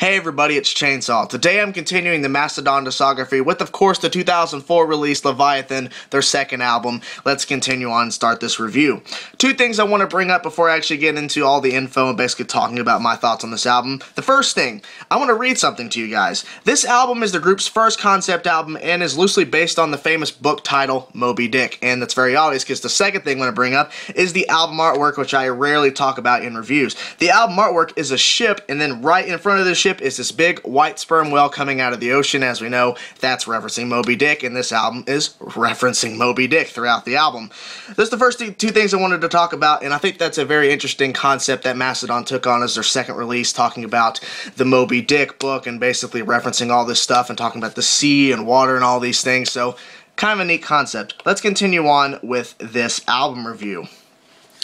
Hey everybody, it's Chainsaw. Today I'm continuing the Mastodon Discography with, of course, the 2004 release Leviathan, their second album. Let's continue on and start this review. Two things I want to bring up before I actually get into all the info and basically talking about my thoughts on this album. The first thing, I want to read something to you guys. This album is the group's first concept album and is loosely based on the famous book title, Moby Dick. And that's very obvious because the second thing I want to bring up is the album artwork, which I rarely talk about in reviews. The album artwork is a ship, and then right in front of the ship is this big white sperm whale coming out of the ocean. As we know, that's referencing Moby Dick, and this album is referencing Moby Dick throughout the album. Those are the first two things I wanted to talk about, and I think that's a very interesting concept that Mastodon took on as their second release, talking about the Moby Dick book and basically referencing all this stuff and talking about the sea and water and all these things. So, kind of a neat concept. Let's continue on with this album review.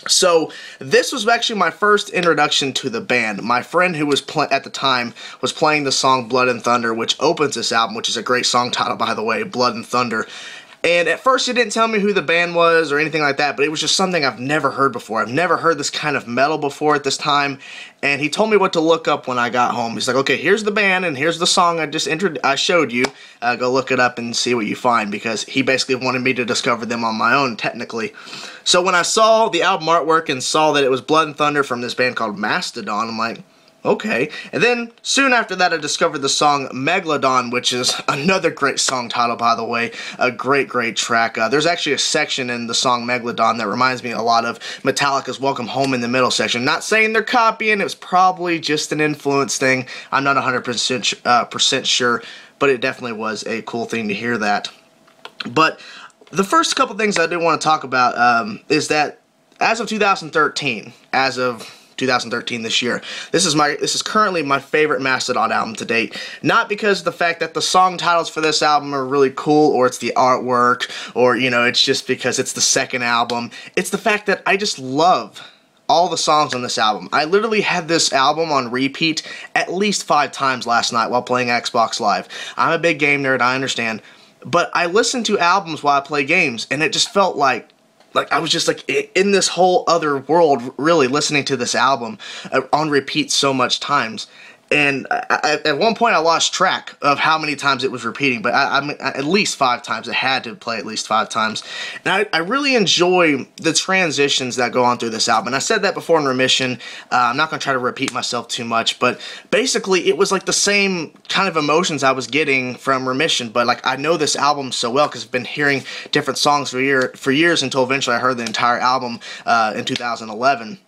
So, this was actually my first introduction to the band. My friend who was at the time was playing the song Blood and Thunder, which opens this album, which is a great song title, by the way, Blood and Thunder. And at first he didn't tell me who the band was or anything like that, but it was just something I've never heard before. I've never heard this kind of metal before at this time, and he told me what to look up when I got home. He's like, okay, here's the band, and here's the song I showed you. Go look it up and see what you find, because he basically wanted me to discover them on my own, technically. So when I saw the album artwork and saw that it was Blood and Thunder from this band called Mastodon, I'm like, okay. And then, soon after that, I discovered the song Megalodon, which is another great song title, by the way. A great, great track. There's actually a section in the song Megalodon that reminds me a lot of Metallica's Welcome Home in the Middle section. Not saying they're copying, it was probably just an influence thing. I'm not 100% sure, but it definitely was a cool thing to hear that. But the first couple things I do want to talk about is that as of 2013, this year, this is currently my favorite Mastodon album to date. Not because of the fact that the song titles for this album are really cool, or it's the artwork, or, you know, it's just because it's the second album. It's the fact that I just love all the songs on this album. I literally had this album on repeat at least 5 times last night while playing Xbox Live. I'm a big game nerd, I understand, but I listen to albums while I play games, and it just felt like I was just like in this whole other world, really, listening to this album on repeat so much times. And at one point I lost track of how many times it was repeating, but at least 5 times. It had to play at least 5 times. And I really enjoy the transitions that go on through this album. And I said that before in Remission. I'm not going to try to repeat myself too much, but basically it was like the same kind of emotions I was getting from Remission, but like I know this album so well because I've been hearing different songs for years until eventually I heard the entire album in 2011.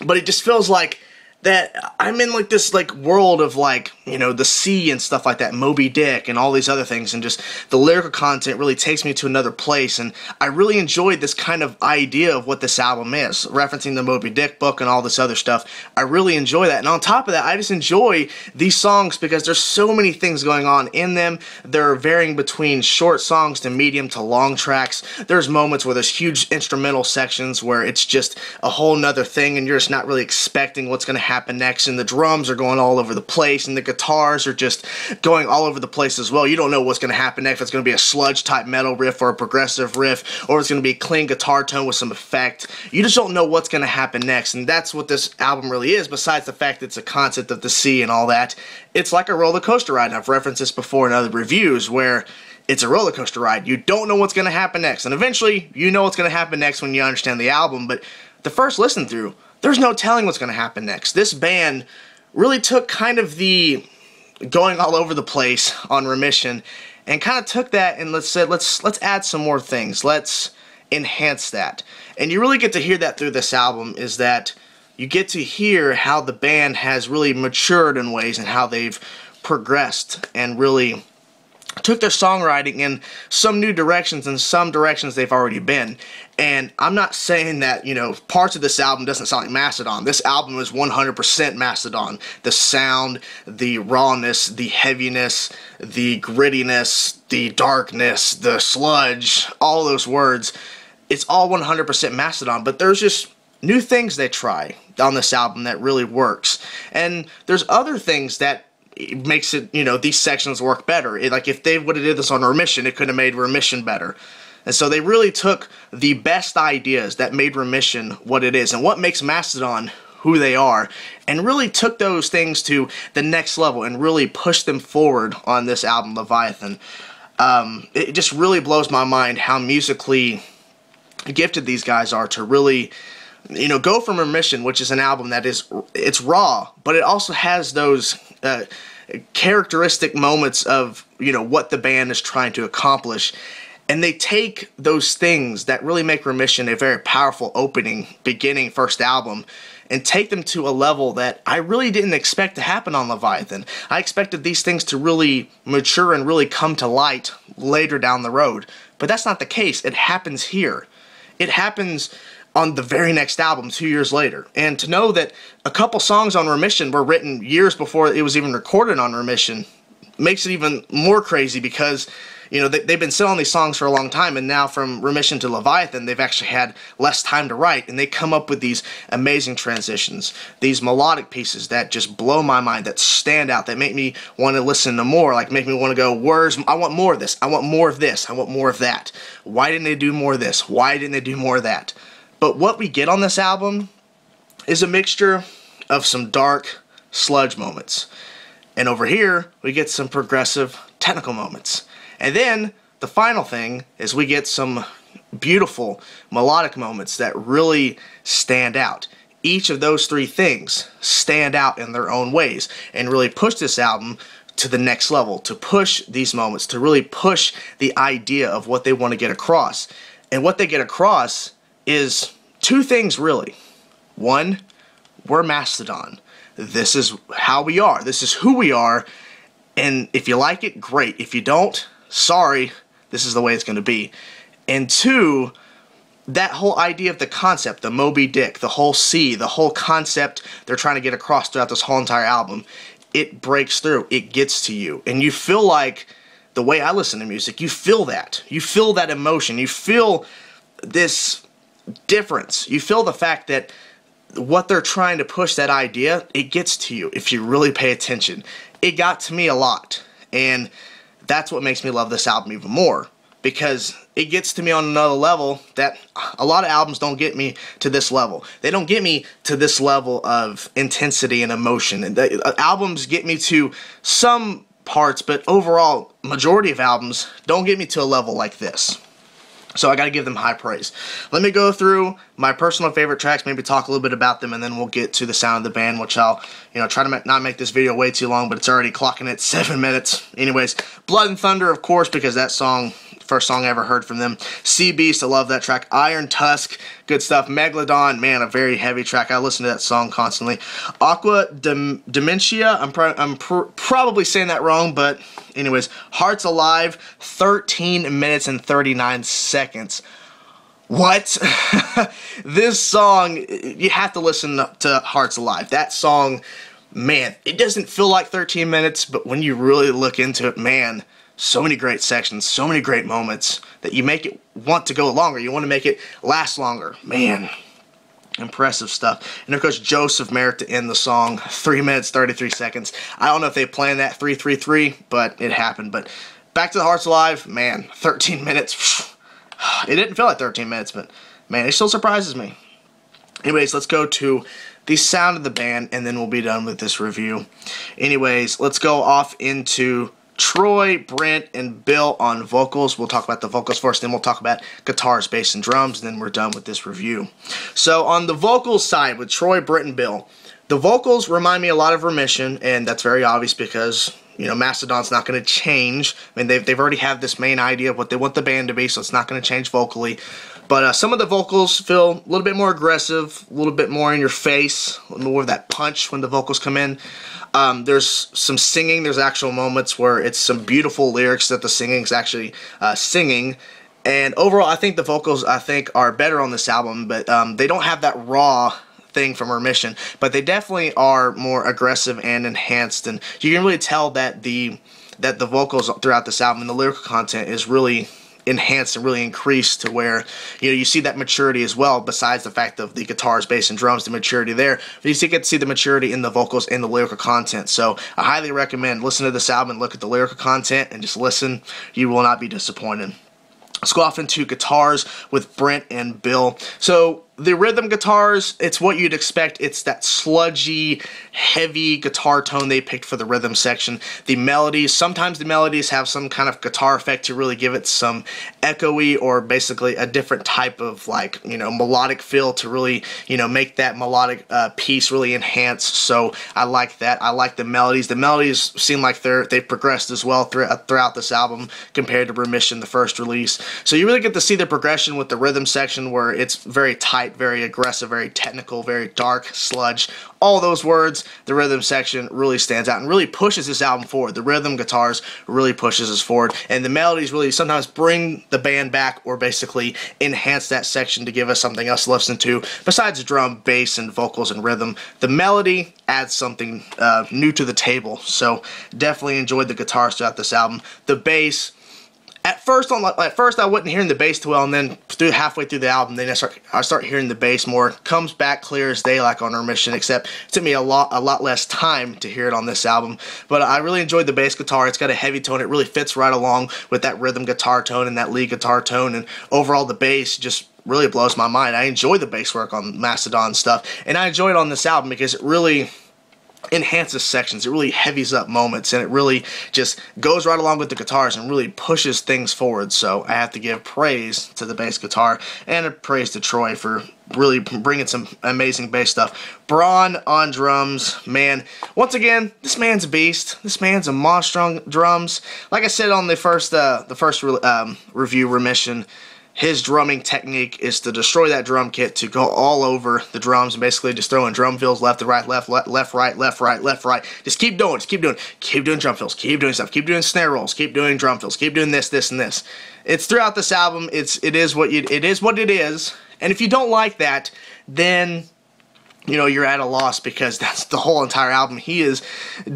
But it just feels like that I'm in like this like world of like, you know, the sea and stuff like that, Moby Dick and all these other things, and just the lyrical content really takes me to another place, and I really enjoyed this kind of idea of what this album is, referencing the Moby Dick book and all this other stuff. I really enjoy that, and on top of that, I just enjoy these songs because there's so many things going on in them. They're varying between short songs to medium to long tracks. There's moments where there's huge instrumental sections where it's just a whole nother thing and you're just not really expecting what's going to happen next, and the drums are going all over the place, and the guitars are just going all over the place as well. You don't know what's going to happen next. If it's going to be a sludge type metal riff or a progressive riff, or it's going to be a clean guitar tone with some effect. You just don't know what's going to happen next, and that's what this album really is, besides the fact that it's a concept of the sea and all that. It's like a roller coaster ride, and I've referenced this before in other reviews, where it's a roller coaster ride. You don't know what's going to happen next, and eventually you know what's going to happen next when you understand the album, but the first listen through, there's no telling what's going to happen next. This band really took kind of the going all over the place on Remission and kind of took that and let's add some more things. Let's enhance that. And you really get to hear that through this album, is that you get to hear how the band has really matured in ways and how they've progressed and really took their songwriting in some new directions, and some directions they've already been. And I'm not saying that, you know, parts of this album doesn't sound like Mastodon. This album is 100% Mastodon. The sound, the rawness, the heaviness, the grittiness, the darkness, the sludge, all those words, it's all 100% Mastodon, but there's just new things they try on this album that really works. And there's other things that it makes it, you know, these sections work better. Like if they would have did this on Remission, it could have made Remission better. And so they really took the best ideas that made Remission what it is. And what makes Mastodon who they are, and really took those things to the next level and really pushed them forward on this album, Leviathan. It just really blows my mind how musically gifted these guys are to really, you know, go from Remission, which is an album that it's raw, but it also has those characteristic moments of, you know, what the band is trying to accomplish. And they take those things that really make Remission a very powerful opening, beginning, first album, and take them to a level that I really didn't expect to happen on Leviathan. I expected these things to really mature and really come to light later down the road. But that's not the case. It happens here. It happens on the very next album 2 years later. And to know that a couple songs on Remission were written years before it was even recorded on Remission makes it even more crazy, because, you know, they've been sitting on these songs for a long time, and now from Remission to Leviathan, they've actually had less time to write, and they come up with these amazing transitions, these melodic pieces that just blow my mind, that stand out, that make me want to listen to more, like make me want to go, I want more of this, I want more of this, I want more of that. Why didn't they do more of this? Why didn't they do more of that? But what we get on this album is a mixture of some dark sludge moments. And over here, we get some progressive technical moments. And then, the final thing is we get some beautiful melodic moments that really stand out. Each of those three things stand out in their own ways and really push this album to the next level, to push these moments, to really push the idea of what they want to get across. And what they get across is two things, really. One, we're Mastodon. This is how we are. This is who we are. And if you like it, great. If you don't, sorry, this is the way it's going to be. And two, that whole idea of the concept, the Moby Dick, the whole sea, the whole concept they're trying to get across throughout this whole entire album, it breaks through. It gets to you. And you feel like, the way I listen to music, you feel that. You feel that emotion. You feel this difference. You feel the fact that what they're trying to push, that idea, it gets to you if you really pay attention. It got to me a lot, and that's what makes me love this album even more, because it gets to me on another level that a lot of albums don't get me to this level. They don't get me to this level of intensity and emotion. And albums get me to some parts, but overall, majority of albums don't get me to a level like this. So I got to give them high praise. Let me go through my personal favorite tracks, maybe talk a little bit about them, and then we'll get to the sound of the band, which I'll, try to not make this video way too long, but it's already clocking at 7 minutes. Anyways, Blood and Thunder, of course, because that song, first song I ever heard from them. Seabeast, I love that track. Iron, Tusk, good stuff. Megalodon, man, a very heavy track. I listen to that song constantly. Aqua, Dementia, I'm probably saying that wrong, but anyways, Hearts Alive, 13 minutes and 39 seconds. What? This song, you have to listen to Hearts Alive. That song, man, it doesn't feel like 13 minutes, but when you really look into it, man, so many great sections, so many great moments that you make it want to go longer. You want to make it last longer. Man, impressive stuff. And of course, Joseph Merrick to end the song, 3 minutes, 33 seconds. I don't know if they planned that 3-3-3, but it happened. But back to the Hearts Alive, man, 13 minutes. It didn't feel like 13 minutes, but man, it still surprises me. Anyways, let's go to the sound of the band, and then we'll be done with this review. Anyways, let's go off into Troy, Brent, and Bill on vocals. We'll talk about the vocals first, then we'll talk about guitars, bass, and drums, and then we're done with this review. So on the vocals side with Troy, Brent, and Bill, the vocals remind me a lot of Remission, and that's very obvious because, Mastodon's not going to change. I mean, they've already have this main idea of what they want the band to be, so it's not going to change vocally. But some of the vocals feel a little bit more aggressive, a little bit more in your face, a little more of that punch when the vocals come in. There's some singing. There's actual moments where it's some beautiful lyrics that the singing's actually singing. And overall, I think the vocals, are better on this album, but they don't have that raw thing from Remission, but they definitely are more aggressive and enhanced, and you can really tell that the vocals throughout this album and the lyrical content is really enhanced and really increased to where you see that maturity as well, besides the fact of the guitars, bass, and drums, the maturity there. But you still get to see the maturity in the vocals and the lyrical content. So I highly recommend listen to this album and look at the lyrical content and just listen. You will not be disappointed. Let's go off into guitars with Brent and Bill. So The rhythm guitars, it's what you'd expect. It's that sludgy, heavy guitar tone they picked for the rhythm section. The melodies, sometimes the melodies have some kind of guitar effect to really give it some echoey or basically a different type of, like, you know, melodic feel to really, you know, make that melodic piece really enhance. So I like that. I like the melodies. The melodies seem like they've progressed as well throughout this album compared to Remission, the first release. So you really get to see the progression with the rhythm section, where it's very tight, very aggressive, very technical, very dark, sludge, all those words. The rhythm section really stands out and really pushes this album forward. The rhythm guitars really pushes us forward, and the melodies really sometimes bring the band back or basically enhance that section to give us something else to listen to besides drum, bass, and vocals and rhythm. The melody adds something new to the table, so definitely enjoyed the guitars throughout this album. The bass, At first I wasn't hearing the bass too well, and then halfway through the album, then I start hearing the bass more. Comes back clear as day, like on Remission, except it took me a lot less time to hear it on this album. But I really enjoyed the bass guitar. It's got a heavy tone. It really fits right along with that rhythm guitar tone and that lead guitar tone, and overall the bass just really blows my mind. I enjoy the bass work on Mastodon stuff, and I enjoy it on this album because it really enhances sections. It really heavies up moments, and it really just goes right along with the guitars and really pushes things forward. So I have to give praise to the bass guitar and a praise to Troy for really bringing some amazing bass stuff. Brann on drums, man. Once again, this man's a beast. This man's a monster on drums. Like I said on the first review, Remission, his drumming technique is to destroy that drum kit, to go all over the drums and basically just throwing drum fills left to right, left, right, left, right, left, right. Just keep doing drum fills, keep doing stuff, keep doing snare rolls, keep doing drum fills, keep doing this, and this. It's throughout this album. It is what it is. And if you don't like that, then you know, you're at a loss, because that's the whole entire album. He is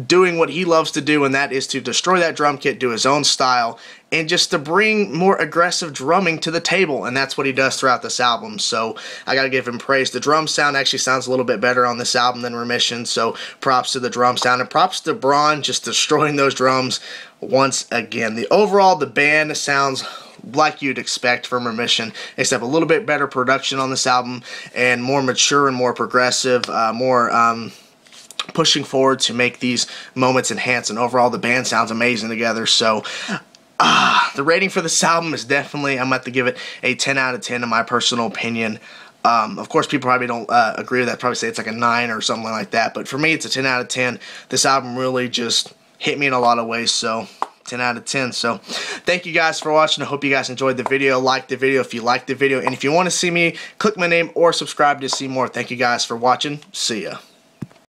doing what he loves to do, and that is to destroy that drum kit, do his own style, and just to bring more aggressive drumming to the table, and that's what he does throughout this album. So I gotta give him praise. The drum sound actually sounds a little bit better on this album than Remission, so props to the drum sound, and props to Brann just destroying those drums once again. The band sounds like you'd expect from Remission, except a little bit better production on this album, and more mature and more progressive, more pushing forward to make these moments enhance, and overall the band sounds amazing together. So the rating for this album is definitely, I'm going to have to give it a 10 out of 10 in my personal opinion. Of course, people probably don't agree with that, probably say it's like a 9 or something like that, but for me it's a 10 out of 10. This album really just hit me in a lot of ways, so 10 out of 10. So thank you guys for watching. I hope you guys enjoyed the video. Like the video if you liked the video, and if you want to see me, click my name or subscribe to see more. Thank you guys for watching. See ya.